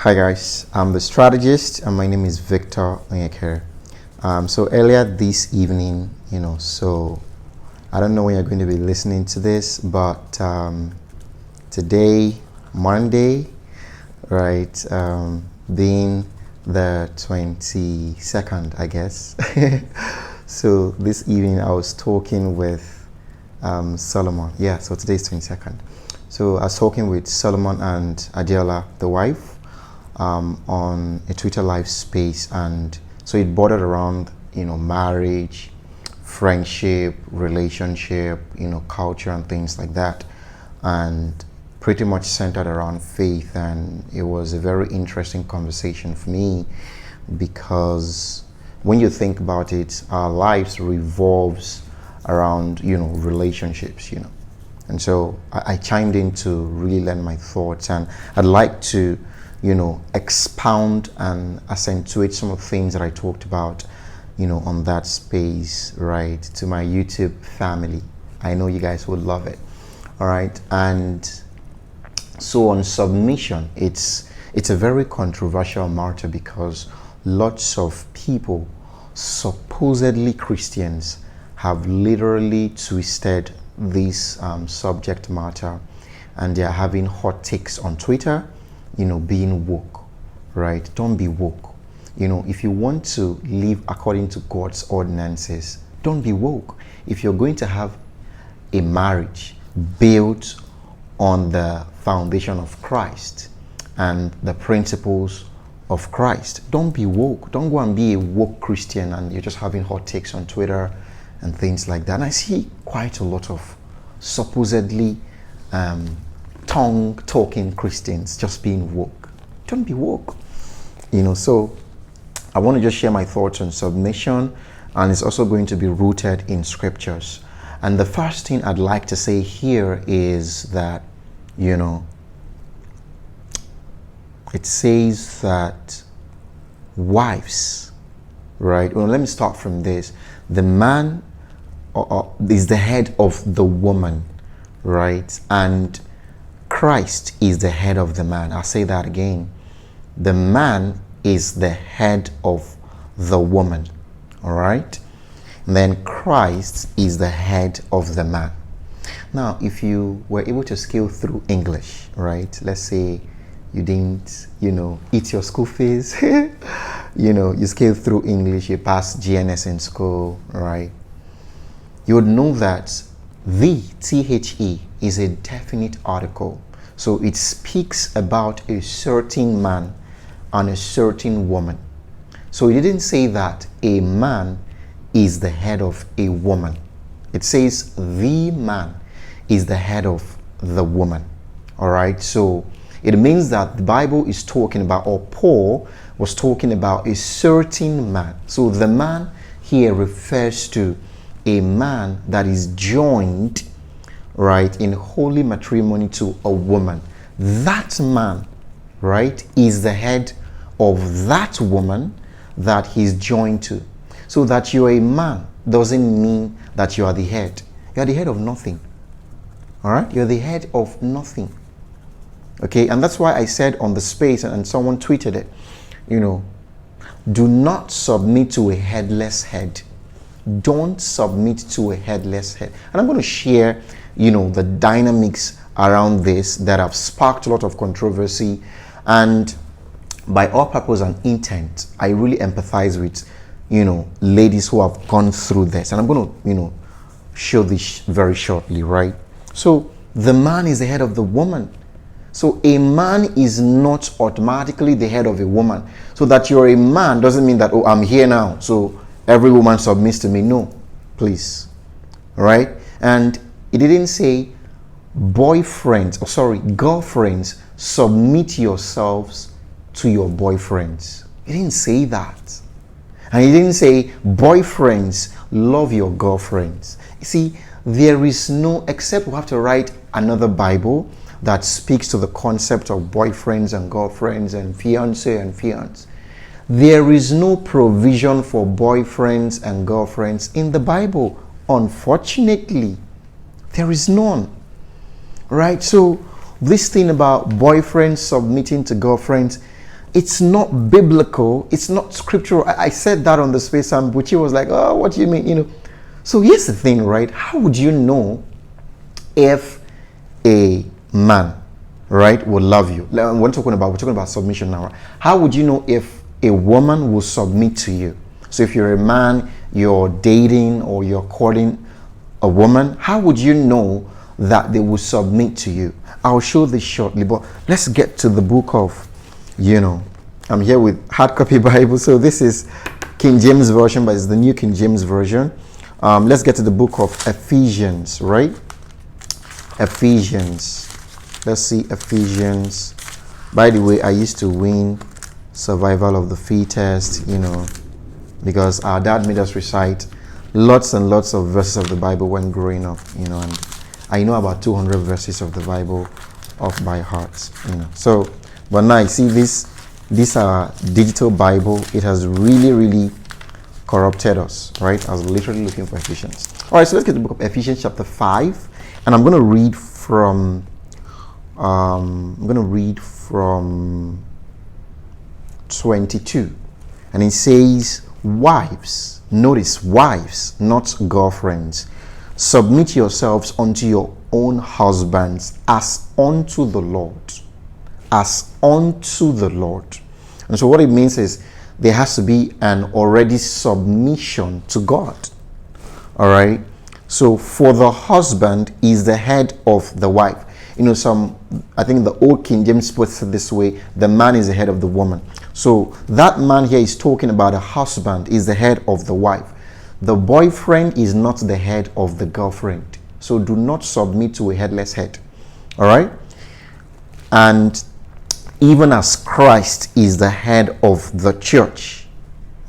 Hi guys, I'm the strategist and my name is Victor Onyekere. So earlier this evening, so I don't know when you're going to be listening to this, but today, Monday, right, being the 22nd, I guess. So this evening I was talking with Solomon. Yeah, so today's 22nd. So I was talking with Solomon and Adela, the wife, on a Twitter live space, and so it bordered around marriage, friendship, relationship, culture and things like that, and pretty much centered around faith. And it was a very interesting conversation for me because when you think about it, our lives revolves around relationships, and so I chimed in to really learn my thoughts, and I'd like to expound and accentuate some of the things that I talked about, on that space, right, to my YouTube family. I know you guys would love it. All right. And so on submission, it's a very controversial matter because lots of people, supposedly Christians, have literally twisted this subject matter, and they're having hot takes on Twitter, being woke, right? Don't be woke. If you want to live according to God's ordinances, don't be woke. If you're going to have a marriage built on the foundation of Christ and the principles of Christ, don't be woke. Don't go and be a woke Christian and you're just having hot takes on Twitter and things like that. And I see quite a lot of supposedly tongue-talking Christians just being woke. Don't be woke. So I want to just share my thoughts on submission, and it's also going to be rooted in scriptures. And the first thing I'd like to say here is that, it says that wives, right? Well, let me start from this. The man is the head of the woman, right? And Christ is the head of the man. I'll say that again. The man is the head of the woman, all right? And then Christ is the head of the man. Now, if you were able to scale through English, right? Let's say you didn't, eat your school fees, you scaled through English, you passed GNS in school, right? You would know that the THE is a definite article. So it speaks about a certain man and a certain woman. So it didn't say that a man is the head of a woman. It says the man is the head of the woman. All right. So it means that the Bible is talking about, or Paul was talking about, a certain man. So the man here refers to a man that is joined, right, in holy matrimony to a woman. That man, right, is the head of that woman that he's joined to. So that you're a man doesn't mean that you are the head. You're the head of nothing. All right? You're the head of nothing. Okay? And that's why I said on the space, and someone tweeted it, do not submit to a headless head. Don't submit to a headless head. And I'm going to share, the dynamics around this that have sparked a lot of controversy. And by all purpose and intent, I really empathize with, ladies who have gone through this. And I'm going to, show this very shortly, right? So the man is the head of the woman. So a man is not automatically the head of a woman. So that you're a man doesn't mean that, oh, I'm here now, so every woman submits to me. No, please. All right? And it didn't say girlfriends, submit yourselves to your boyfriends. It didn't say that. And it didn't say boyfriends, love your girlfriends. You see, there is no, except we have to write another Bible that speaks to the concept of boyfriends and girlfriends and fiancé and fiancé. There is no provision for boyfriends and girlfriends in the Bible. Unfortunately, there is none. Right? So this thing about boyfriends submitting to girlfriends, it's not biblical, it's not scriptural. I said that on the space, and Buchi was like, oh, what do you mean? So here's the thing, right? How would you know if a man, right, will love you? We're talking about submission now. Right? How would you know if a woman will submit to you? So if you're a man, you're dating or you're courting a woman, how would you know that they will submit to you? I'll show this shortly, but let's get to the book of, I'm here with hard copy Bible. So this is King James Version, but it's the New King James Version. Let's get to the book of Ephesians, right? Ephesians. Let's see Ephesians. By the way, I used to win survival of the fittest, because our dad made us recite lots and lots of verses of the Bible when growing up, and I know about 200 verses of the Bible off by heart, So, but now I see these are digital Bible. It has really corrupted us, right? I was literally looking for Ephesians. All right, so let's get the book of Ephesians chapter 5, and I'm going to read from 22, and it says, wives, notice, wives, not girlfriends, submit yourselves unto your own husbands as unto the Lord. As unto the Lord. And so what it means is there has to be an already submission to God. All right. So for the husband is the head of the wife. I think the old King James puts it this way: the man is the head of the woman. So that man here is talking about a husband is the head of the wife. The boyfriend is not the head of the girlfriend. So do not submit to a headless head. All right. And even as Christ is the head of the church.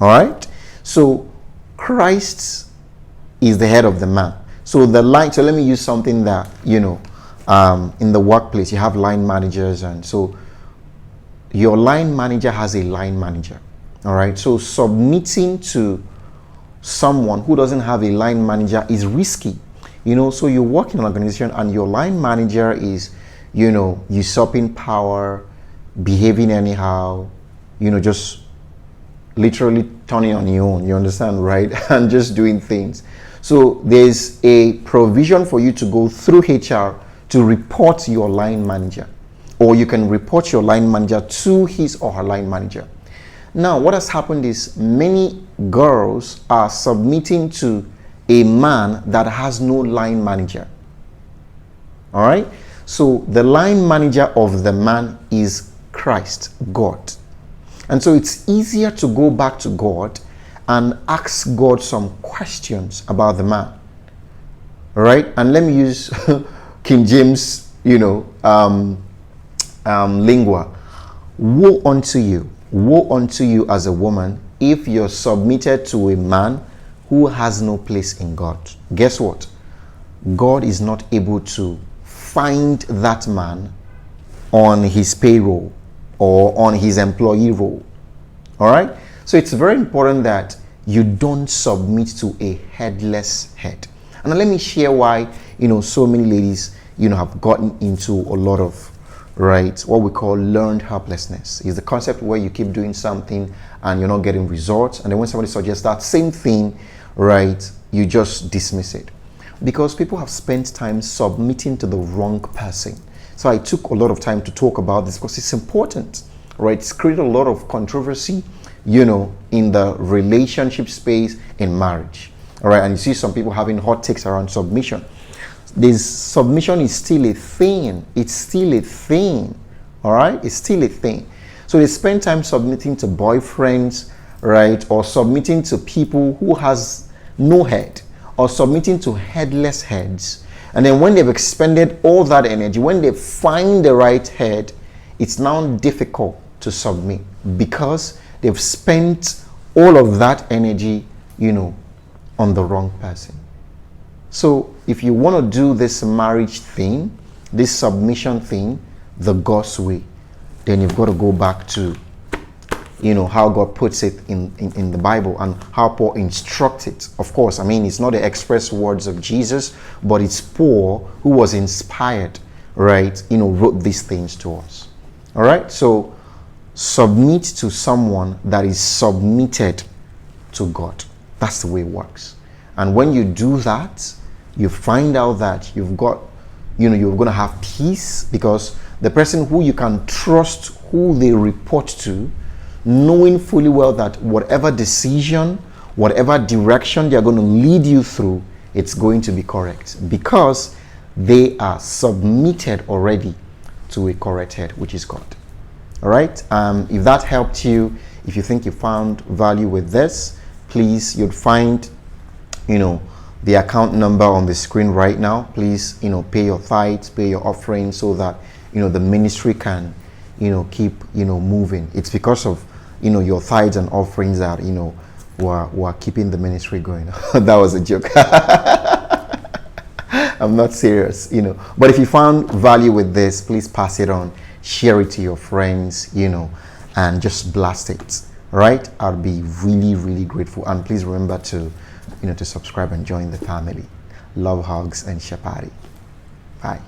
All right. So Christ is the head of the man. So so let me use something that, in the workplace, you have line managers, and so your line manager has a line manager. All right. So submitting to someone who doesn't have a line manager is risky. So you work in an organization and your line manager is, usurping power, behaving anyhow, just literally turning on your own, you understand, right? And just doing things. So there's a provision for you to go through HR to report your line manager, or you can report your line manager to his or her line manager. Now, what has happened is many girls are submitting to a man that has no line manager. All right? So the line manager of the man is Christ, God. And so it's easier to go back to God and ask God some questions about the man. All right? And let me use King James, lingua. Woe unto you as a woman if you're submitted to a man who has no place in God. Guess what? God is not able to find that man on his payroll or on his employee roll. All right? So it's very important that you don't submit to a headless head. And let me share why, so many ladies, have gotten into a lot of, right, what we call learned helplessness. Is the concept where you keep doing something and you're not getting results. And then when somebody suggests that same thing, right, you just dismiss it. Because people have spent time submitting to the wrong person. So I took a lot of time to talk about this because it's important, right? It's created a lot of controversy, in the relationship space in marriage. All right. And you see some people having hot takes around submission. This submission is still a thing. It's still a thing. All right. It's still a thing. So they spend time submitting to boyfriends, right? Or submitting to people who has no head, or submitting to headless heads. And then when they've expended all that energy, when they find the right head, it's now difficult to submit because they've spent all of that energy, on the wrong person. So if you want to do this marriage thing, this submission thing, the God's way, then you've got to go back to, how God puts it in the Bible and how Paul instructs it. Of course, it's not the express words of Jesus, but it's Paul who was inspired, right, wrote these things to us. All right. So submit to someone that is submitted to God. That's the way it works. And when you do that, you find out that you've got, you're going to have peace, because the person who you can trust, who they report to, knowing fully well that whatever decision, whatever direction they're going to lead you through, it's going to be correct, because they are submitted already to a correct head, which is God. All right. If that helped you, if you think you found value with this, please, you'd find, the account number on the screen right now. Please, pay your tithes, pay your offering, so that, the ministry can, keep, moving. It's because of, your tithes and offerings that, we're keeping the ministry going. That was a joke. I'm not serious, But if you found value with this, please pass it on, share it to your friends, and just blast it. All right? I'll be really, really grateful. And please remember to, to subscribe and join the family. Love, hugs, and Chapati. Bye.